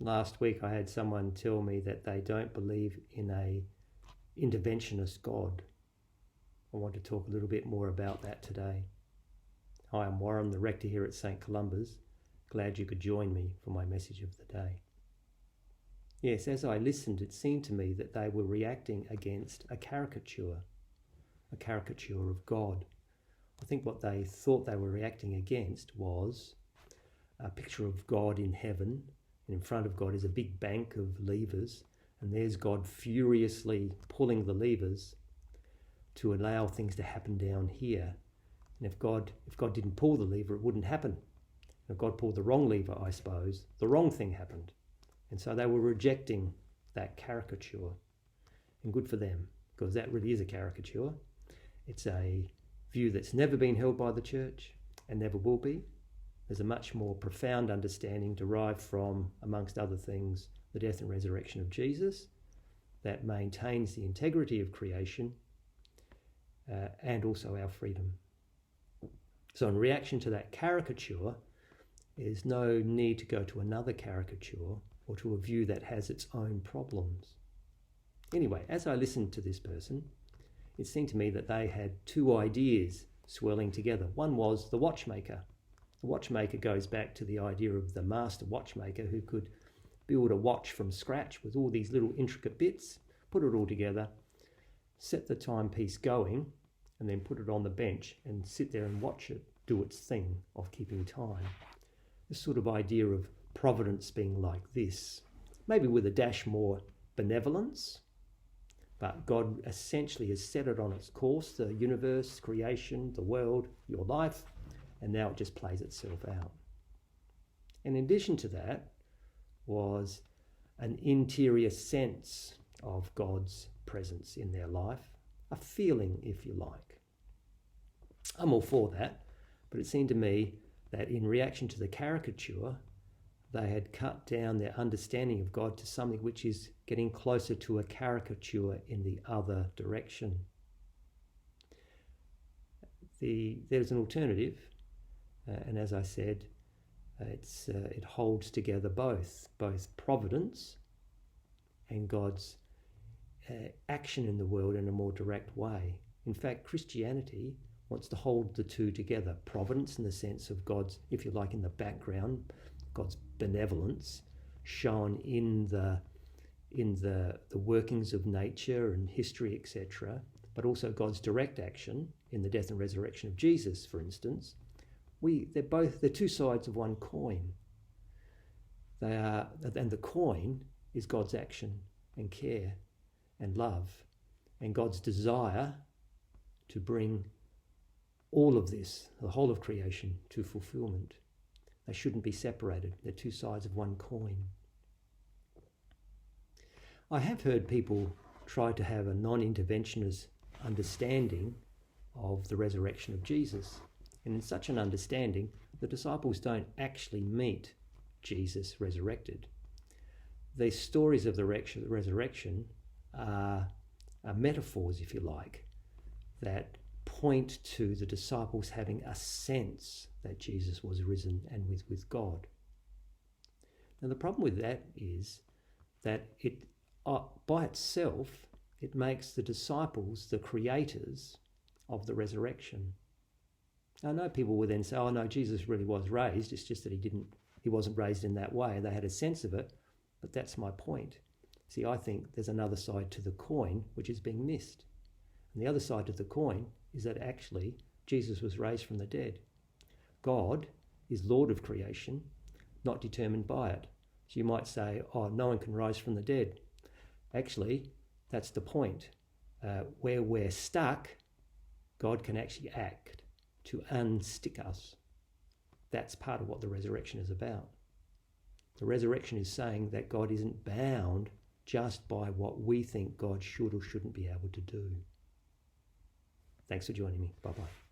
Last week I had someone tell me that they don't believe in a interventionist God. I want to talk a little bit more about that today. Hi, I'm Warren, the rector here at St. Columba's. Glad you could join me for my message of the day. Yes, as I listened, it seemed to me that they were reacting against a caricature of God. I think what they thought they were reacting against was a picture of God in heaven, and in front of God is a big bank of levers, and there's God furiously pulling the levers to allow things to happen down here. And if God didn't pull the lever, it wouldn't happen. If God pulled the wrong lever, I suppose, the wrong thing happened. And so they were rejecting that caricature. And good for them, because that really is a caricature. It's a view that's never been held by the church and never will be. There's a much more profound understanding derived from, amongst other things, the death and resurrection of Jesus that maintains the integrity of creation and also our freedom. So in reaction to that caricature, there's no need to go to another caricature or to a view that has its own problems. Anyway, as I listened to this person, it seemed to me that they had two ideas swirling together. One was the watchmaker. The watchmaker goes back to the idea of the master watchmaker who could build a watch from scratch with all these little intricate bits, put it all together, set the timepiece going, and then put it on the bench and sit there and watch it do its thing of keeping time. This sort of idea of providence being like this, maybe with a dash more benevolence, but God essentially has set it on its course, the universe, creation, the world, your life, and now it just plays itself out. And in addition to that was an interior sense of God's presence in their life, a feeling, if you like. I'm all for that, but it seemed to me that in reaction to the caricature, they had cut down their understanding of God to something which is getting closer to a caricature in the other direction. There's an alternative, and as I said, it holds together both providence and God's action in the world in a more direct way. In fact, Christianity wants to hold the two together. Providence in the sense of God's, if you like, in the background, God's benevolence shown in the workings of nature and history, etc., but also God's direct action in the death and resurrection of Jesus, for instance. They're two sides of one coin. And the coin is God's action and care and love and God's desire to bring all of this, the whole of creation, to fulfillment. They shouldn't be separated. They're two sides of one coin. I have heard people try to have a non-interventionist understanding of the resurrection of Jesus. And in such an understanding, the disciples don't actually meet Jesus resurrected. The stories of the resurrection are metaphors, if you like, that point to the disciples having a sense that Jesus was risen and with God. Now the problem with that is that it, by itself, it makes the disciples the creators of the resurrection. I know people will then say, oh no, Jesus really was raised, it's just that he wasn't raised in that way. They had a sense of it, but that's my point. See, I think there's another side to the coin which is being missed. And the other side of the coin is that actually Jesus was raised from the dead. God is Lord of creation, not determined by it. So you might say, oh, no one can rise from the dead. Actually, that's the point. Where we're stuck, God can actually act to unstick us. That's part of what the resurrection is about. The resurrection is saying that God isn't bound just by what we think God should or shouldn't be able to do. Thanks for joining me. Bye-bye.